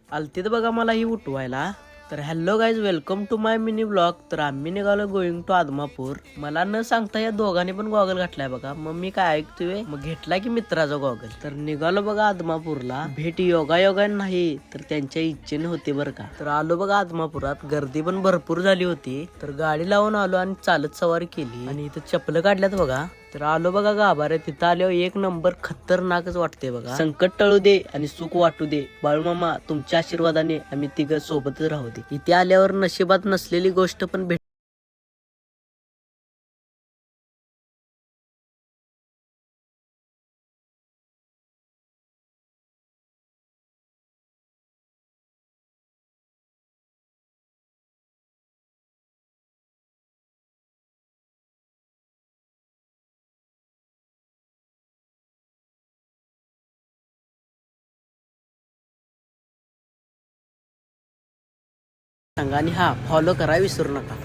आलतीत बघा मला ही उठवायला. तर hello guys, welcome to my mini blog. तर आम्ही निघालो गोईंग टू आदमापूर. मला न सांगता या दोघांनी पण गॉगल घातलाय बघा. मग मी काय ऐकतोय, मग घेतला की मित्राचा गॉगल. तर निघालो बघा आदमापूरला. भेट योगा नाही तर त्यांच्या इच्छेने होते बरं का. तर आलो बघा आदमापुरात. गर्दी पण भरपूर झाली होती. तर गाडी लावून आलो आणि चालत सवारी केली. आणि इथं चपलं काढल्यात बघा. तर आलो बघा गाभाऱ्यात. तिथं आल्यावर एक नंबर खतरनाकच वाटते बघा. संकट टळू दे आणि सुख वाटू दे बाळूमामा, तुमच्या आशीर्वादाने आम्ही तिघं सोबतच राहू दे. इथे आल्यावर नशिबात नसलेली गोष्ट पण भेट. सांगा आणि हा फॉलो करा विसरू नका.